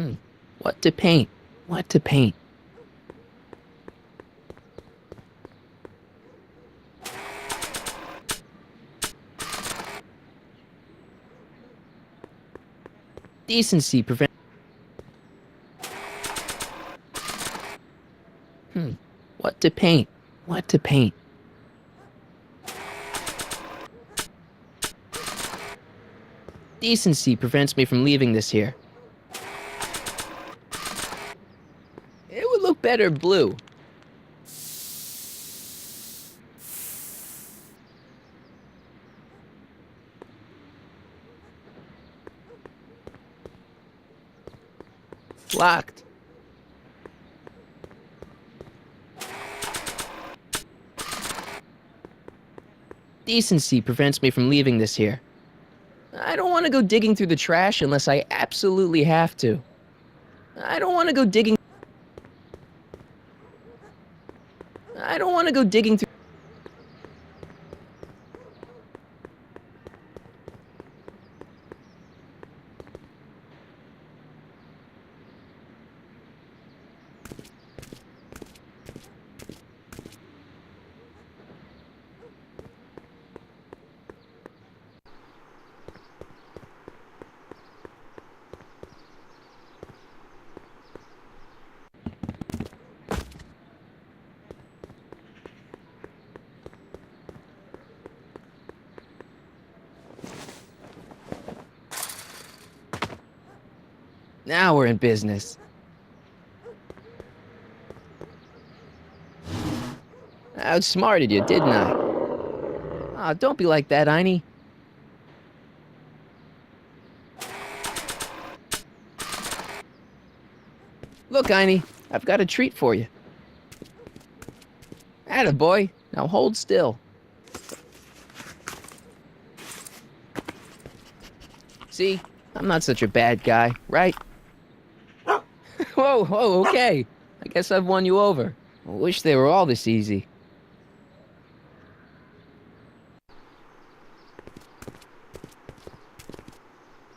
Hmm. What to paint? What to paint? Decency prevent. Hmm. What to paint? What to paint? Decency prevents me from leaving this here. It would look better blue. Locked. Decency prevents me from leaving this here. I don't want to go digging through the trash unless I absolutely have to. I don't want to go digging. I don't want to go digging through. Now we're in business. I outsmarted you, didn't I? Aw, don't be like that, Einie. Look, Einie, I've got a treat for you. Attaboy, now hold still. See, I'm not such a bad guy, right? Whoa, okay. I guess I've won you over. I wish they were all this easy.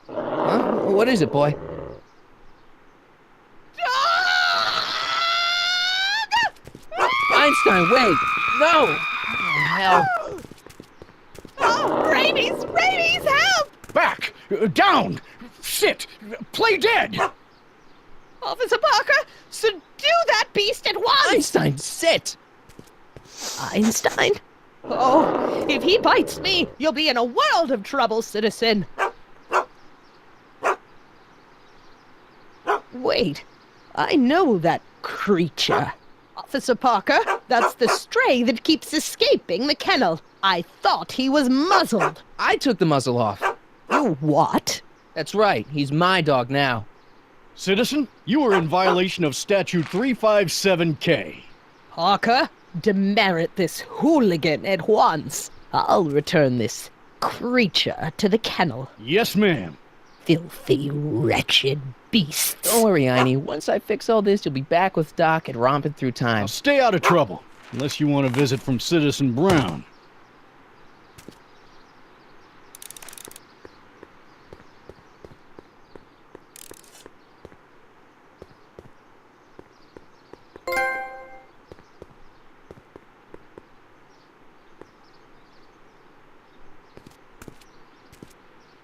Huh? What is it, boy? Einstein, wait! No! Oh, hell. Oh, rabies! Rabies, help! Back! Down! Sit! Play dead! Officer Parker, subdue that beast at once! Einstein, sit! Einstein? Oh, if he bites me, you'll be in a world of trouble, citizen. Wait, I know that creature. Officer Parker, that's the stray that keeps escaping the kennel. I thought he was muzzled. I took the muzzle off. You what? That's right, he's my dog now. Citizen, you are in violation of Statute 357K. Parker, demerit this hooligan at once. I'll return this creature to the kennel. Yes, ma'am. Filthy, wretched beasts. Don't worry, Einie. Once I fix all this, you'll be back with Doc and romping through time. Now stay out of trouble, unless you want a visit from Citizen Brown.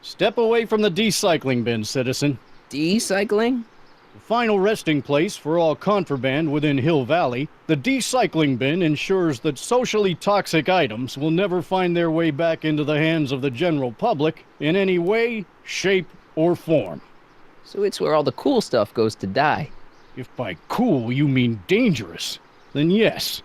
Step away from the decycling bin, citizen. Decycling? The final resting place for all contraband within Hill Valley, the decycling bin ensures that socially toxic items will never find their way back into the hands of the general public in any way, shape, or form. So it's where all the cool stuff goes to die. If by cool you mean dangerous, then yes.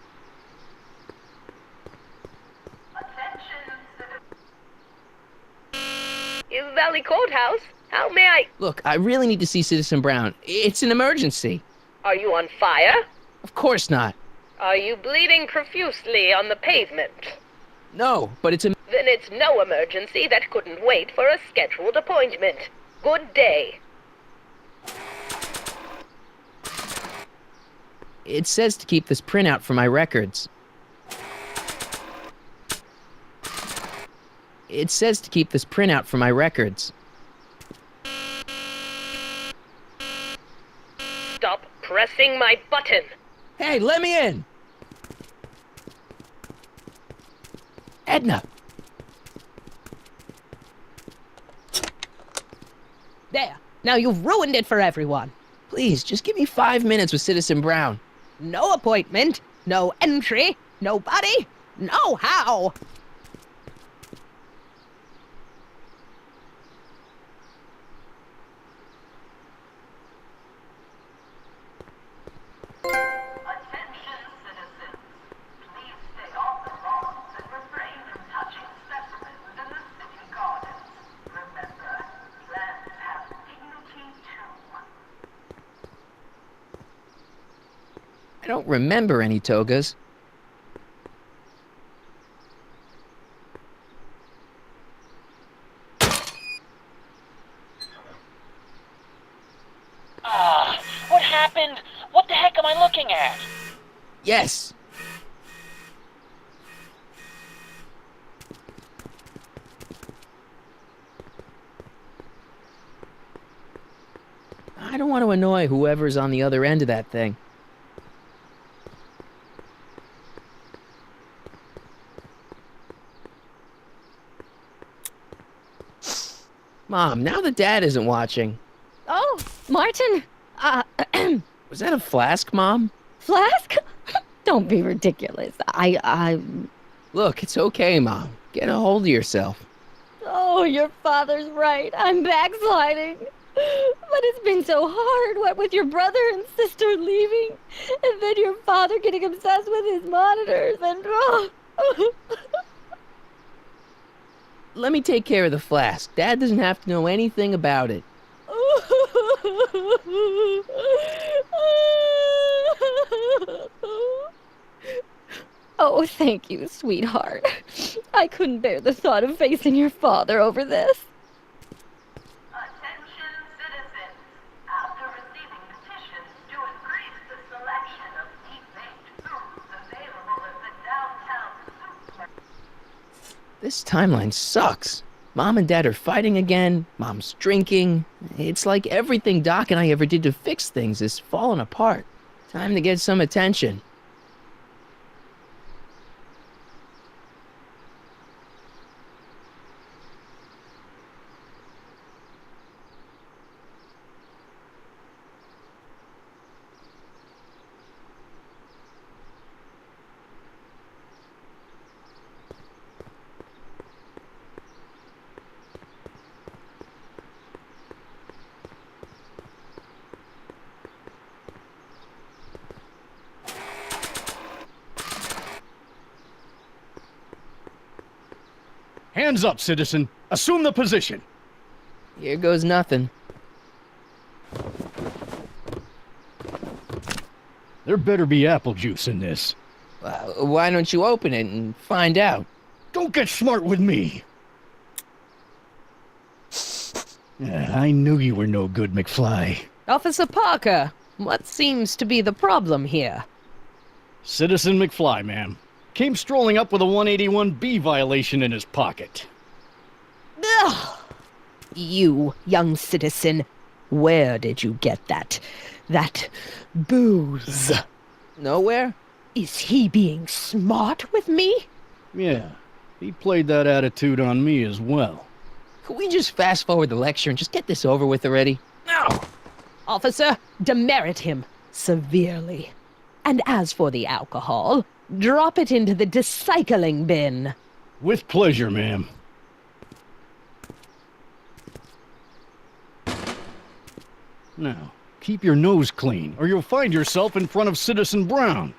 Hill Valley Courthouse? How may I... Look, I really need to see Citizen Brown. It's an emergency. Are you on fire? Of course not. Are you bleeding profusely on the pavement? No, but it's a... Then it's no emergency that couldn't wait for a scheduled appointment. Good day. It says to keep this printout for my records. It says to keep this printout for my records. pressing my button. Hey, let me in! Edna! There. Now you've ruined it for everyone. Please, just give me 5 minutes with Citizen Brown. No appointment, no entry, nobody, no how. Attention citizens. Please stay off the lawns and refrain from touching specimens in the city gardens. Remember, plants have dignity too. I don't remember any togas. What happened? What the heck am I looking at? Yes! I don't want to annoy whoever's on the other end of that thing. Mom, now that Dad isn't watching. Oh, Martin. Was that a flask, Mom? Flask? Don't be ridiculous. Look, it's okay, Mom. Get a hold of yourself. Oh, your father's right. I'm backsliding. But it's been so hard, what with your brother and sister leaving, and then your father getting obsessed with his monitors, and Let me take care of the flask. Dad doesn't have to know anything about it. Oh, thank you, sweetheart. I couldn't bear the thought of facing your father over this. Attention citizens. After receiving petitions to increase the selection of deep-baked foods available at the downtown soup. This timeline sucks. Mom and Dad are fighting again. Mom's drinking. It's like everything Doc and I ever did to fix things is falling apart. Time to get some attention. Hands up, citizen. Assume the position. Here goes nothing. There better be apple juice in this. Why don't you open it and find out? Don't get smart with me. I knew you were no good, McFly. Officer Parker, what seems to be the problem here? Citizen McFly, ma'am. Came strolling up with a 181B violation in his pocket. Ugh. You, young citizen, where did you get that booze? Nowhere? Is he being smart with me? Yeah, he played that attitude on me as well. Could we just fast forward the lecture and just get this over with already? No! Officer, demerit him severely. And as for the alcohol, drop it into the recycling bin. With pleasure, ma'am. Now, keep your nose clean, or you'll find yourself in front of Citizen Brown.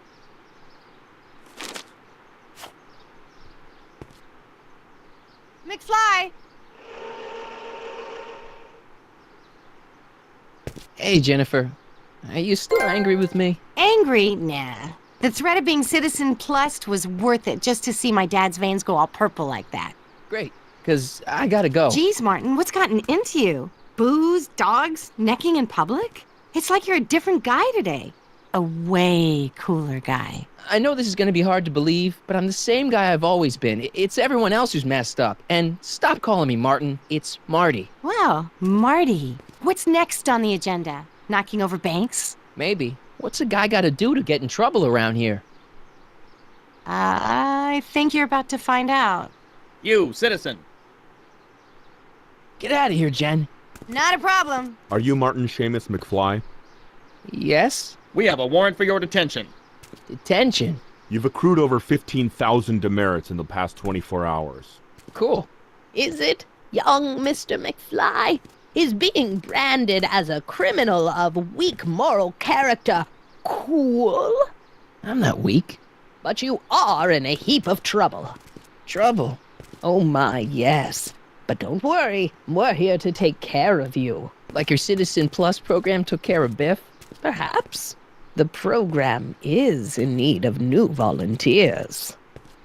McFly! Hey, Jennifer. Are you still angry with me? Angry? Nah. The threat of being citizen plussed was worth it just to see my dad's veins go all purple like that. Great, because I gotta go. Geez, Martin, what's gotten into you? Booze, dogs, necking in public? It's like you're a different guy today. A way cooler guy. I know this is gonna be hard to believe, but I'm the same guy I've always been. It's everyone else who's messed up. And stop calling me Martin. It's Marty. Well, Marty, what's next on the agenda? Knocking over banks? Maybe. What's a guy gotta do to get in trouble around here? I think you're about to find out. You, citizen. Get out of here, Jen. Not a problem. Are you Martin Seamus McFly? Yes? We have a warrant for your detention. Detention. You've accrued over 15,000 demerits in the past 24 hours. Cool. Is it, young Mr. McFly? Is being branded as a criminal of weak moral character cool? I'm not weak. But you are in a heap of trouble. Trouble. Oh my, yes. But don't worry, we're here to take care of you. Like your Citizen Plus program took care of Biff? Perhaps. The program is in need of new volunteers.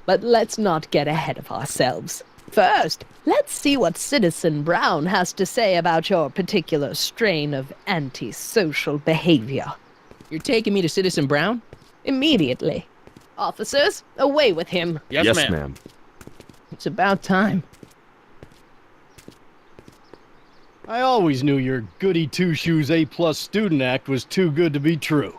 But let's not get ahead of ourselves. First, let's see what Citizen Brown has to say about your particular strain of antisocial behavior. You're taking me to Citizen Brown? Immediately. Officers, away with him. Yes, ma'am. It's about time. I always knew your goody two-shoes A-plus student act was too good to be true.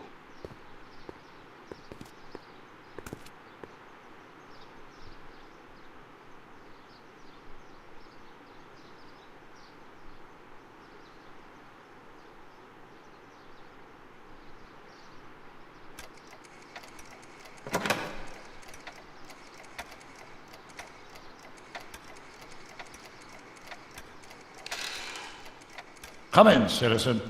Come in, citizen.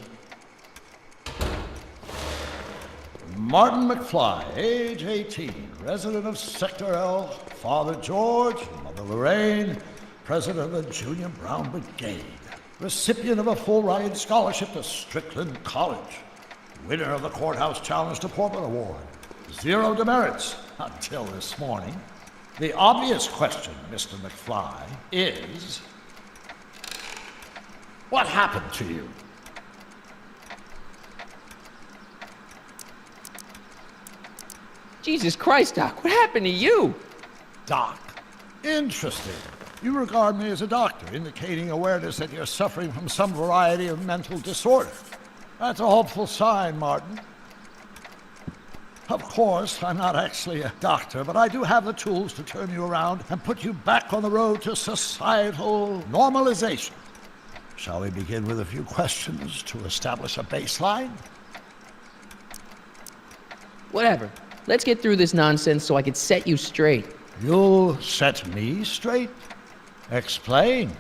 Martin McFly, age 18, resident of Sector L, Father George, Mother Lorraine, president of the Junior Brown Brigade, recipient of a full ride scholarship to Strickland College, winner of the Courthouse Challenge to Portland Award, 0 demerits until this morning. The obvious question, Mr. McFly, is... what happened to you? Jesus Christ, Doc, what happened to you? Doc. Interesting. You regard me as a doctor, indicating awareness that you're suffering from some variety of mental disorder. That's a hopeful sign, Martin. Of course, I'm not actually a doctor, but I do have the tools to turn you around and put you back on the road to societal normalization. Shall we begin with a few questions to establish a baseline? Whatever. Let's get through this nonsense so I can set you straight. You'll set me straight? Explain.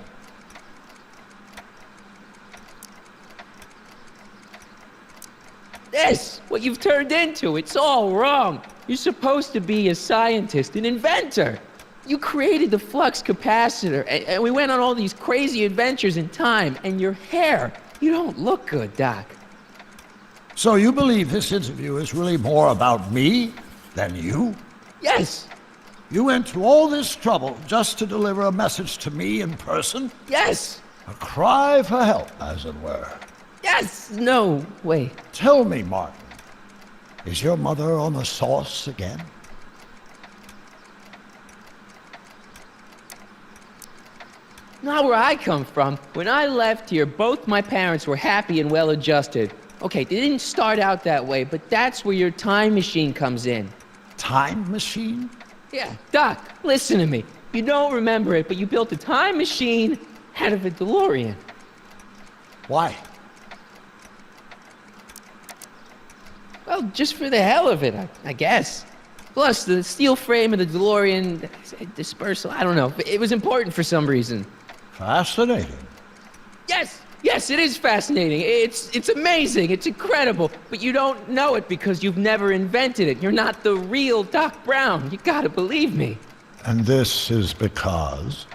This, what you've turned into, it's all wrong. You're supposed to be a scientist, an inventor. You created the flux capacitor, and we went on all these crazy adventures in time, and your hair, you don't look good, Doc. So you believe this interview is really more about me than you? Yes, You went to all this trouble just to deliver a message to me in person? yes, A cry for help, as it were. yes, no, wait. Tell me, Martin, is your mother on the sauce again? Not where I come from. When I left here, both my parents were happy and well-adjusted. Okay, they didn't start out that way, but that's where your time machine comes in. Time machine? Yeah, Doc, listen to me. You don't remember it, but you built a time machine out of a DeLorean. Why? Well, just for the hell of it, I guess. Plus, the steel frame of the DeLorean, dispersal, I don't know. It was important for some reason. Fascinating. Yes, it is fascinating. It's amazing. It's incredible. But you don't know it because you've never invented it. You're not the real Doc Brown. You gotta believe me. And this is because?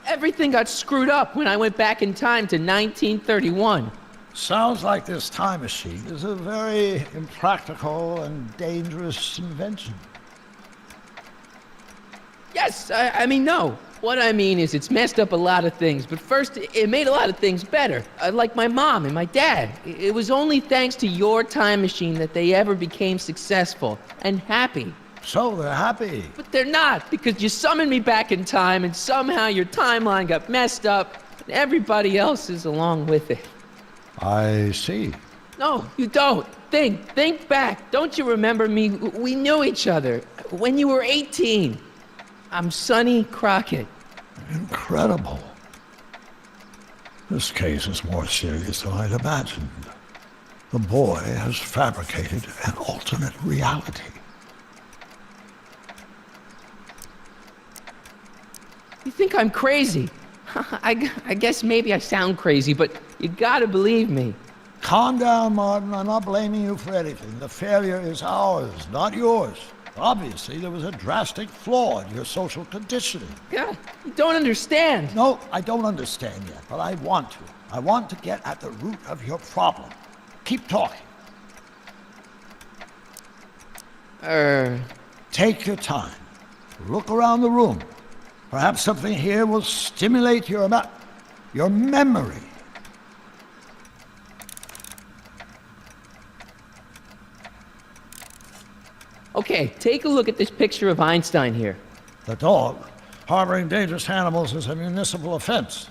Everything got screwed up when I went back in time to 1931. Sounds like this time machine is a very impractical and dangerous invention. Yes, I mean, no. What I mean is it's messed up a lot of things, but first, it made a lot of things better. Like my mom and my dad. It was only thanks to your time machine that they ever became successful and happy. So they're happy. But they're not, because you summoned me back in time, and somehow your timeline got messed up, and everybody else is along with it. I see. No, you don't. Think back. Don't you remember me? We knew each other when you were 18. I'm Sonny Crockett. Incredible. This case is more serious than I'd imagined. The boy has fabricated an alternate reality. You think I'm crazy? I guess maybe I sound crazy, but you gotta believe me. Calm down, Martin. I'm not blaming you for anything. The failure is ours, not yours. Obviously, there was a drastic flaw in your social conditioning. God, you don't understand. No, I don't understand yet, but I want to. I want to get at the root of your problem. Keep talking. Take your time. Look around the room. Perhaps something here will stimulate your memory. Okay, take a look at this picture of Einstein here. The dog harboring dangerous animals is a municipal offense.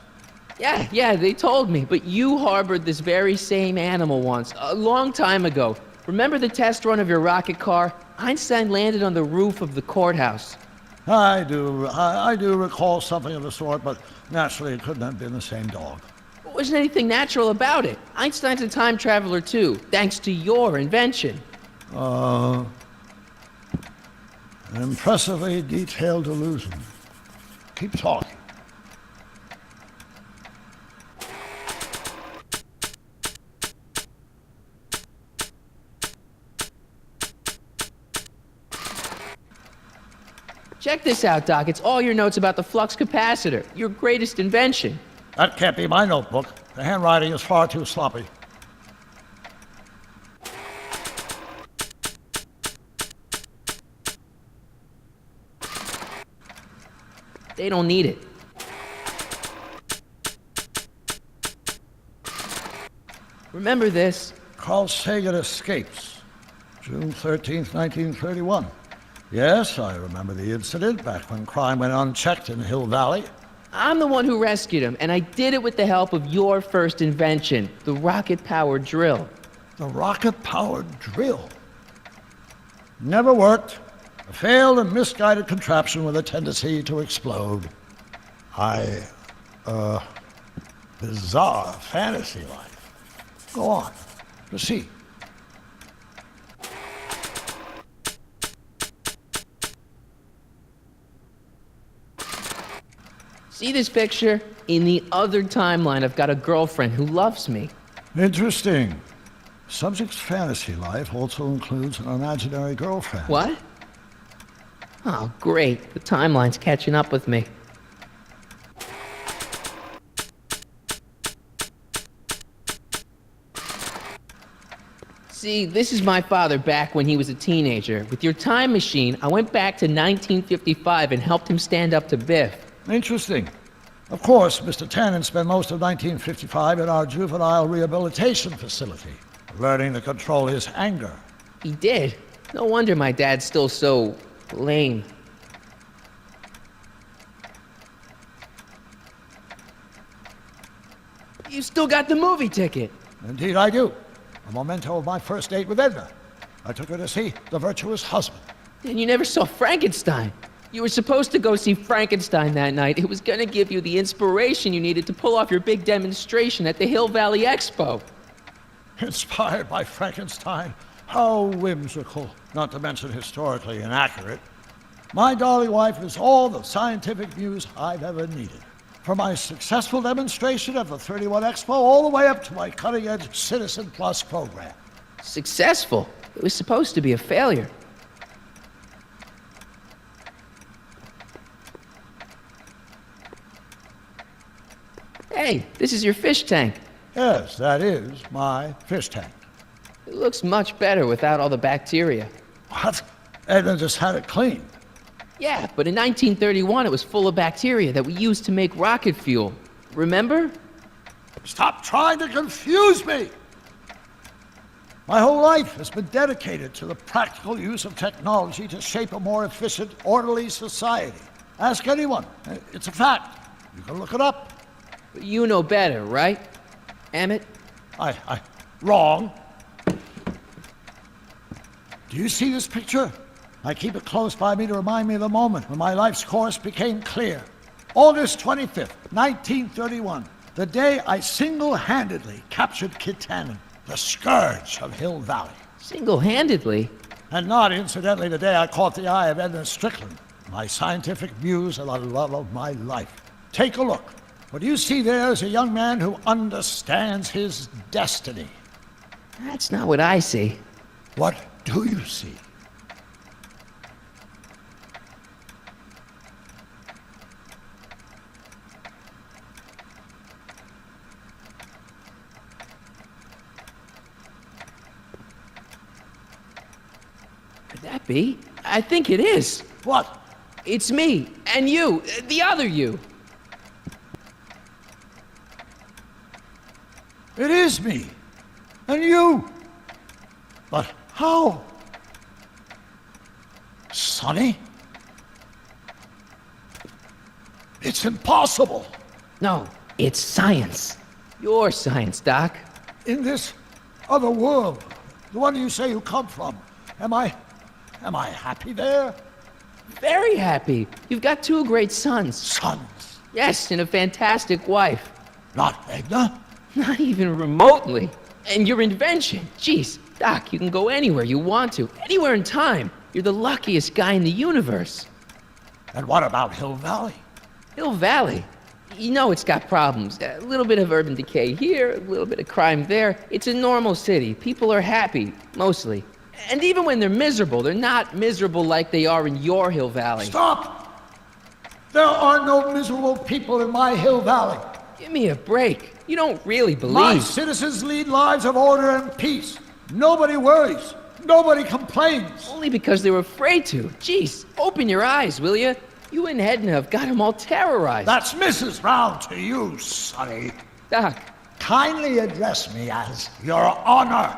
Yeah, they told me, but you harbored this very same animal once, a long time ago. Remember the test run of your rocket car? Einstein landed on the roof of the courthouse. I do recall something of the sort, but naturally it couldn't have been the same dog. There wasn't anything natural about it. Einstein's a time traveler too, thanks to your invention. An impressively detailed illusion. Keep talking. Check this out, Doc. It's all your notes about the flux capacitor, your greatest invention. That can't be my notebook. The handwriting is far too sloppy. They don't need it. Remember this? Carl Sagan escapes. June 13th, 1931. Yes, I remember the incident back when crime went unchecked in Hill Valley. I'm the one who rescued him, and I did it with the help of your first invention, the rocket-powered drill. The rocket-powered drill? Never worked. A failed and misguided contraption with a tendency to explode. Bizarre fantasy life. Go on. Proceed. See this picture? In the other timeline, I've got a girlfriend who loves me. Interesting. Subject's fantasy life also includes an imaginary girlfriend. What? Oh, great. The timeline's catching up with me. See, this is my father back when he was a teenager. With your time machine, I went back to 1955 and helped him stand up to Biff. Interesting. Of course, Mr. Tannen spent most of 1955 in our juvenile rehabilitation facility, learning to control his anger. He did. No wonder my dad's still so lame. You still got the movie ticket. Indeed I do. A memento of my first date with Edna. I took her to see The Virtuous Husband. And you never saw Frankenstein. You were supposed to go see Frankenstein that night. It was gonna give you the inspiration you needed to pull off your big demonstration at the Hill Valley Expo. Inspired by Frankenstein? How whimsical, not to mention historically inaccurate. My darling wife is all the scientific muse I've ever needed. From my successful demonstration at the 31 Expo all the way up to my cutting-edge Citizen Plus program. Successful? It was supposed to be a failure. Hey, this is your fish tank. Yes, that is my fish tank. It looks much better without all the bacteria. What? Edna just had it cleaned. Yeah, but in 1931 it was full of bacteria that we used to make rocket fuel. Remember? Stop trying to confuse me! My whole life has been dedicated to the practical use of technology to shape a more efficient, orderly society. Ask anyone. It's a fact. You can look it up. But you know better, right? Emmett? Wrong. Do you see this picture? I keep it close by me to remind me of the moment when my life's course became clear. August 25th, 1931, the day I single-handedly captured Kit Tannen, the scourge of Hill Valley. Single-handedly? And not, incidentally, the day I caught the eye of Edna Strickland, my scientific muse and the love of my life. Take a look. What you see there is a young man who understands his destiny. That's not what I see. What do you see? Could that be? I think it is. What? It's me, and you, the other you. It is me. And you. But how? Sonny? It's impossible. No, it's science. Your science, Doc. In this other world, the one you say you come from, am I happy there? Very happy. You've got 2 great sons. Sons? Yes, and a fantastic wife. Not Edna? Not even remotely. And your invention. Jeez, Doc, you can go anywhere you want to. Anywhere in time. You're the luckiest guy in the universe. And what about Hill Valley? Hill Valley? You know it's got problems. A little bit of urban decay here, a little bit of crime there. It's a normal city. People are happy, mostly. And even when they're miserable, they're not miserable like they are in your Hill Valley. Stop! There are no miserable people in my Hill Valley. Give me a break. You don't really believe. My citizens lead lives of order and peace. Nobody worries. Nobody complains. Only because they were afraid to. Jeez, open your eyes, will you? You and Edna have got them all terrorized. That's Mrs. Brown to you, Sonny. Doc. Kindly address me as Your Honor.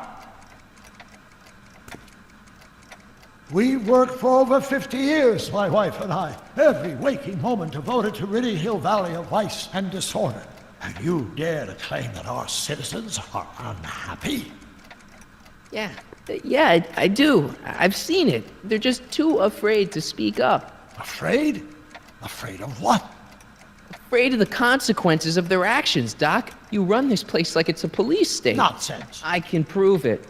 We've worked for over 50 years, my wife and I. Every waking moment devoted to ridding Hill Valley of vice and disorder. And you dare to claim that our citizens are unhappy? Yeah, I do. I've seen it. They're just too afraid to speak up. Afraid? Afraid of what? Afraid of the consequences of their actions, Doc. You run this place like it's a police state. Nonsense. I can prove it.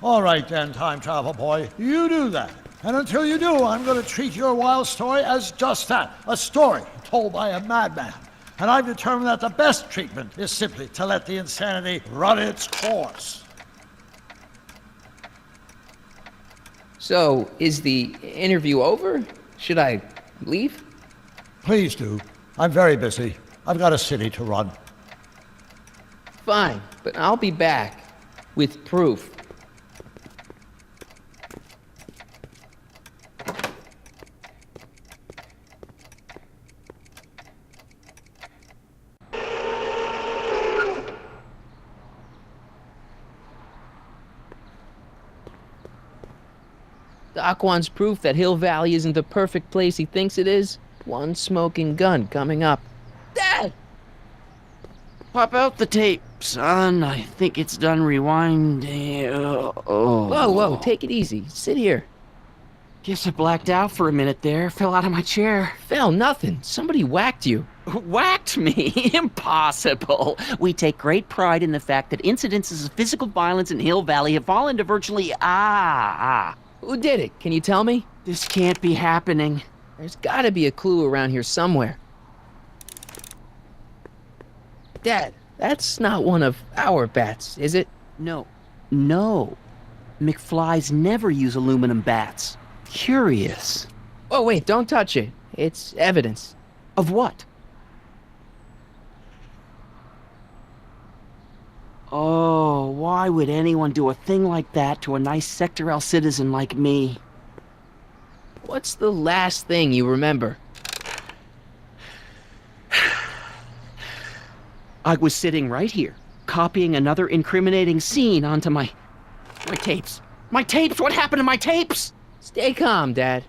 All right then, time travel boy. You do that. And until you do, I'm going to treat your wild story as just that. A story told by a madman. And I've determined that the best treatment is simply to let the insanity run its course. So, is the interview over? Should I leave? Please do. I'm very busy. I've got a city to run. Fine, but I'll be back with proof. Doc wants proof that Hill Valley isn't the perfect place he thinks it is. One smoking gun coming up. Dad! Pop out the tape, son. I think it's done rewinding. Whoa, take it easy. Sit here. Guess I blacked out for a minute there. Fell out of my chair. Fell nothing. Somebody whacked you. Whacked me? Impossible. We take great pride in the fact that incidences of physical violence in Hill Valley have fallen to virtually Who did it? Can you tell me? This can't be happening. There's gotta be a clue around here somewhere. Dad, that's not one of our bats, is it? No. McFlys never use aluminum bats. Curious. Oh, wait, don't touch it. It's evidence. Of what? Oh, why would anyone do a thing like that to a nice Sector L citizen like me? What's the last thing you remember? I was sitting right here, copying another incriminating scene onto my tapes. My tapes! What happened to my tapes? Stay calm, Dad.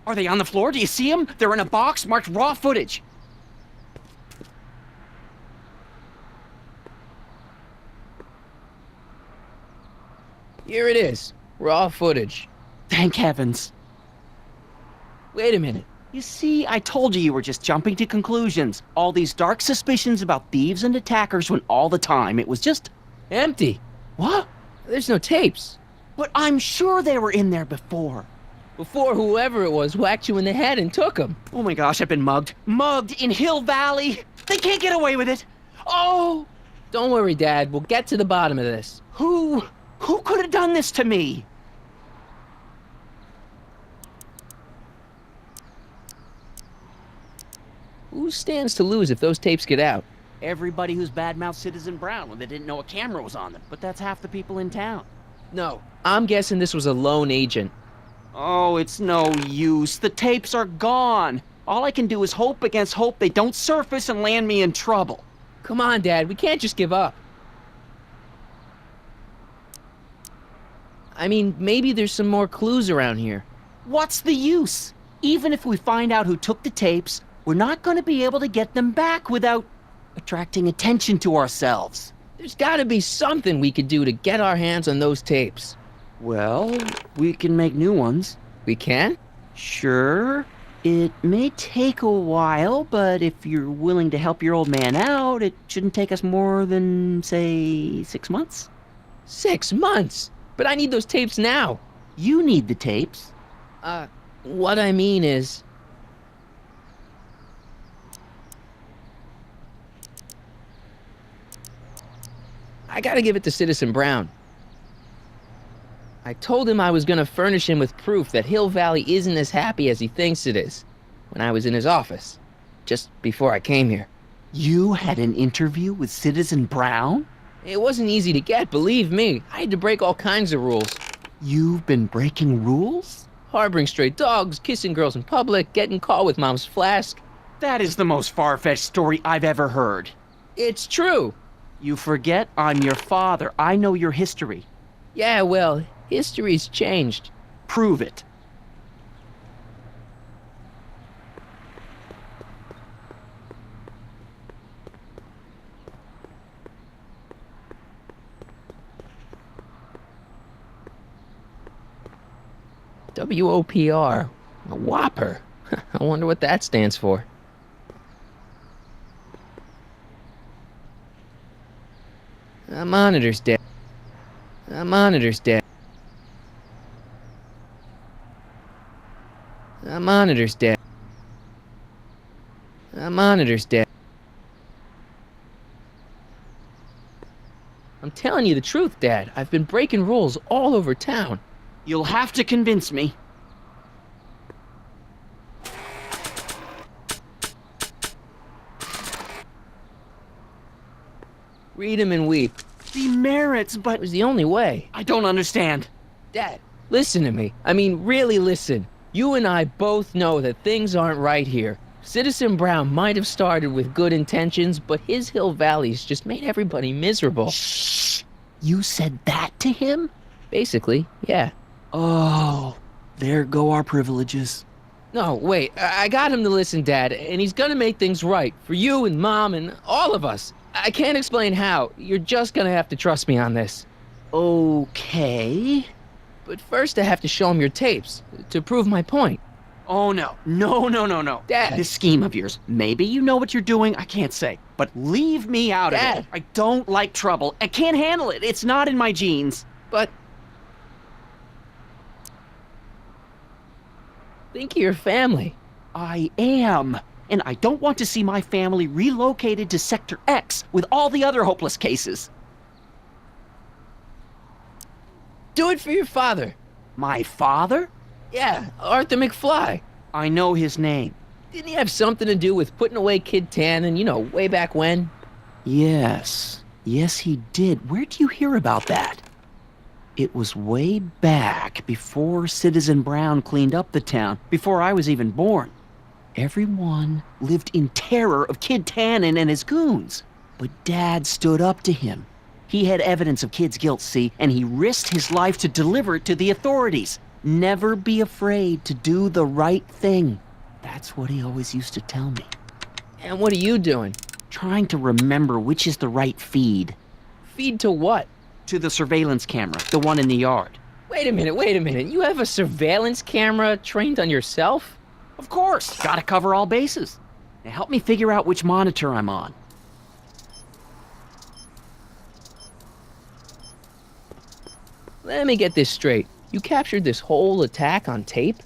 Are they on the floor? Do you see them? They're in a box marked raw footage. Here it is. Raw footage. Thank heavens. Wait a minute. You see, I told you were just jumping to conclusions. All these dark suspicions about thieves and attackers when all the time it was just... Empty. What? There's no tapes. But I'm sure they were in there before. Before whoever it was whacked you in the head and took them. Oh my gosh, I've been mugged. Mugged in Hill Valley. They can't get away with it. Oh! Don't worry, Dad. We'll get to the bottom of this. Who could have done this to me? Who stands to lose if those tapes get out? Everybody who's badmouthed Citizen Brown when they didn't know a camera was on them. But that's half the people in town. No. I'm guessing this was a lone agent. Oh, it's no use. The tapes are gone. All I can do is hope against hope they don't surface and land me in trouble. Come on, Dad. We can't just give up. I mean, maybe there's some more clues around here. What's the use? Even if we find out who took the tapes, we're not going to be able to get them back without attracting attention to ourselves. There's gotta be something we could do to get our hands on those tapes. Well, we can make new ones. We can? Sure. It may take a while, but if you're willing to help your old man out, it shouldn't take us more than, say, 6 months. 6 months? But I need those tapes now. You need the tapes. What I mean is... I gotta give it to Citizen Brown. I told him I was gonna furnish him with proof that Hill Valley isn't as happy as he thinks it is when I was in his office, just before I came here. You had an interview with Citizen Brown? It wasn't easy to get, believe me. I had to break all kinds of rules. You've been breaking rules? Harboring stray dogs, kissing girls in public, getting caught with Mom's Flask. That is the most far-fetched story I've ever heard. It's true. You forget I'm your father. I know your history. Yeah, well, history's changed. Prove it. WOPR. A Whopper. I wonder what that stands for. Monitor's dead. Monitor's dead. Monitor's dead. Monitor's dead. I'm telling you the truth, Dad. I've been breaking rules all over town. You'll have to convince me. Read 'em and weep. The merits, but... It was the only way. I don't understand. Dad, listen to me. I mean, really listen. You and I both know that things aren't right here. Citizen Brown might have started with good intentions, but his Hill Valley's just made everybody miserable. Shh! You said that to him? Basically, yeah. Oh, there go our privileges. No, wait. I got him to listen, Dad, and he's gonna make things right for you and Mom and all of us. I can't explain how. You're just gonna have to trust me on this. Okay. But first I have to show him your tapes, to prove my point. Oh, no. No. Dad. This scheme of yours, maybe you know what you're doing, I can't say. But leave me out of Dad. it. I don't like trouble. I can't handle it. It's not in my genes. But... think of your family. I am. And I don't want to see my family relocated to Sector X with all the other hopeless cases. Do it for your father. My father? Yeah, Arthur McFly. I know his name. Didn't he have something to do with putting away Kid Tannen, way back when? Yes, he did. Where do you hear about that? It was way back before Citizen Brown cleaned up the town, before I was even born. Everyone lived in terror of Kid Tannen and his goons. But Dad stood up to him. He had evidence of Kid's guilt, see, and he risked his life to deliver it to the authorities. Never be afraid to do the right thing. That's what he always used to tell me. And what are you doing? Trying to remember which is the right feed. Feed to what? To the surveillance camera, the one in the yard. Wait a minute. You have a surveillance camera trained on yourself? Of course, gotta cover all bases. Now help me figure out which monitor I'm on. Let me get this straight. You captured this whole attack on tape?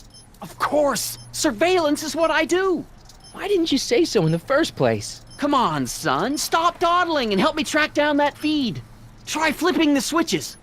Of course! Surveillance is what I do! Why didn't you say so in the first place? Come on, son, stop dawdling and help me track down that feed. Try flipping the switches.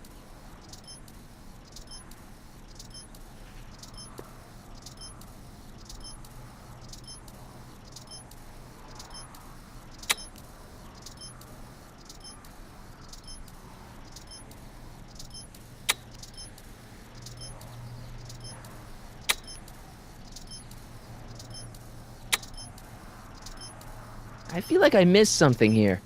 I feel like I missed something here.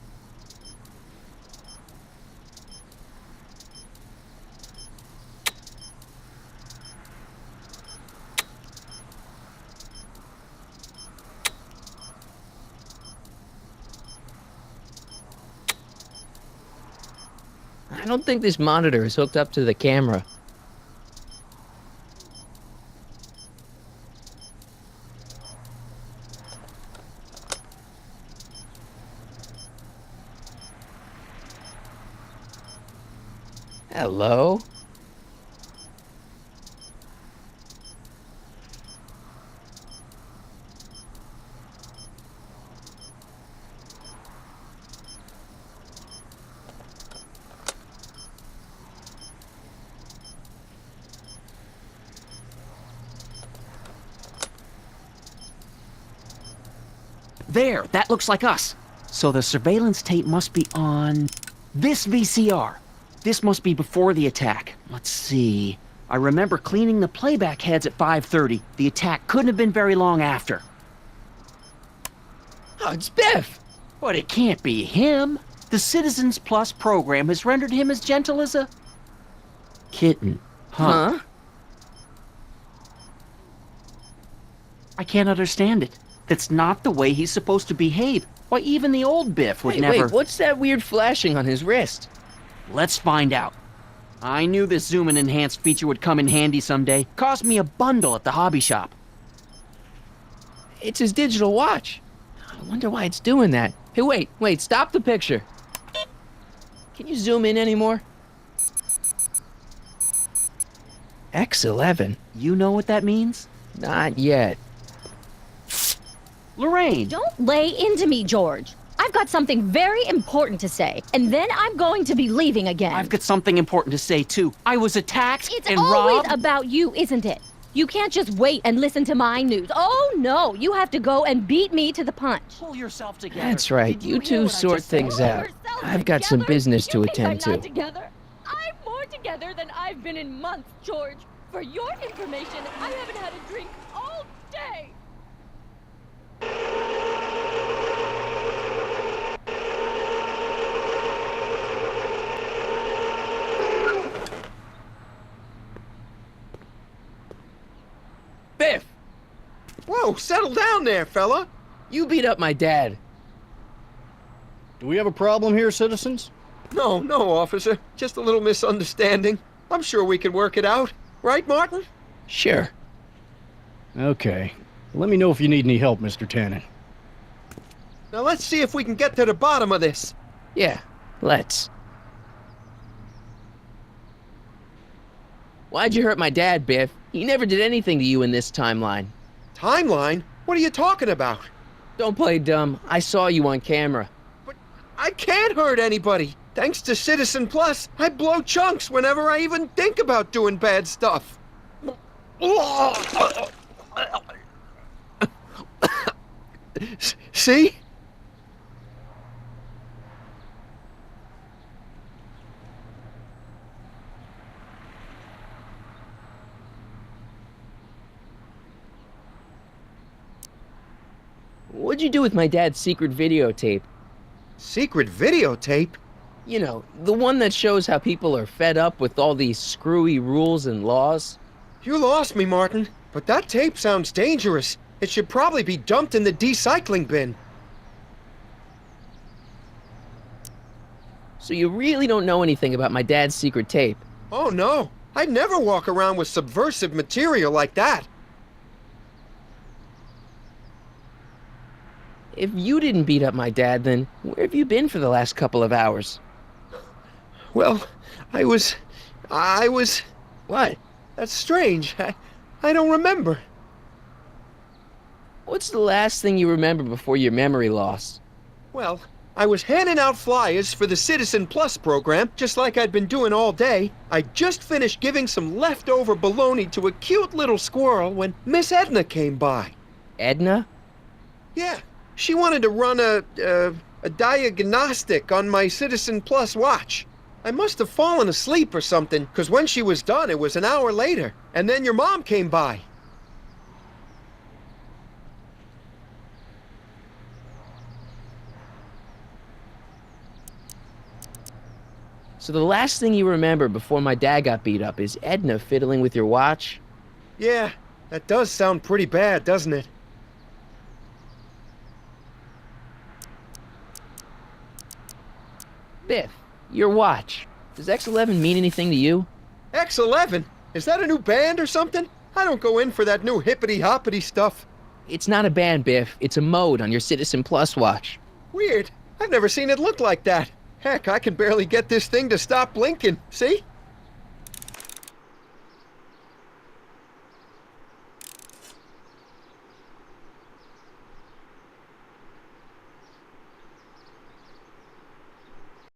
I don't think this monitor is hooked up to the camera. Hello? There, that looks like us. So the surveillance tape must be on this VCR. This must be before the attack. Let's see. I remember cleaning the playback heads at 5:30. The attack couldn't have been very long after. Oh, it's Biff! But it can't be him. The Citizens Plus program has rendered him as gentle as a kitten. Huh? I can't understand it. That's not the way he's supposed to behave. Why, even the old Biff would never... Wait, what's that weird flashing on his wrist? Let's find out. I knew this zoom and enhance feature would come in handy someday. Cost me a bundle at the hobby shop. It's his digital watch. I wonder why it's doing that. Hey, wait, stop the picture. Can you zoom in anymore? X11? You know what that means? Not yet. Lorraine! Don't lay into me, George. I've got something very important to say, and then I'm going to be leaving again. I've got something important to say, too. I was attacked It's and always robbed. about you, isn't it? You can't just wait and listen to my news. Oh, no, you have to go and beat me to the punch. Pull yourself together. That's right. Did You hear two what I sort just said? things out. Yourselves I've got some together? business to You think attend I'm to. not together? I'm more together than I've been in months, George. For your information, I haven't had a drink all day. Biff! Whoa, settle down there, fella. You beat up my dad. Do we have a problem here, citizens? No, officer. Just a little misunderstanding. I'm sure we can work it out. Right, Martin? Sure. Okay. Let me know if you need any help, Mr. Tannen. Now let's see if we can get to the bottom of this. Yeah, let's. Why'd you hurt my dad, Biff? He never did anything to you in this timeline. Timeline? What are you talking about? Don't play dumb. I saw you on camera. But I can't hurt anybody. Thanks to Citizen Plus, I blow chunks whenever I even think about doing bad stuff. See? What'd you do with my dad's secret videotape? Secret videotape? You know, the one that shows how people are fed up with all these screwy rules and laws. You lost me, Martin. But that tape sounds dangerous. It should probably be dumped in the recycling bin. So you really don't know anything about my dad's secret tape? Oh, no. I'd never walk around with subversive material like that. If you didn't beat up my dad, then where have you been for the last couple of hours? Well, I was... What? That's strange. I don't remember. What's the last thing you remember before your memory loss? Well, I was handing out flyers for the Citizen Plus program, just like I'd been doing all day. I just finished giving some leftover bologna to a cute little squirrel when Miss Edna came by. Edna? Yeah, she wanted to run a diagnostic on my Citizen Plus watch. I must have fallen asleep or something, because when she was done, it was an hour later. And then your mom came by. So the last thing you remember before my dad got beat up is Edna fiddling with your watch? Yeah, that does sound pretty bad, doesn't it? Biff, your watch. Does X11 mean anything to you? X11? Is that a new band or something? I don't go in for that new hippity-hoppity stuff. It's not a band, Biff. It's a mode on your Citizen Plus watch. Weird. I've never seen it look like that. Heck, I can barely get this thing to stop blinking. See?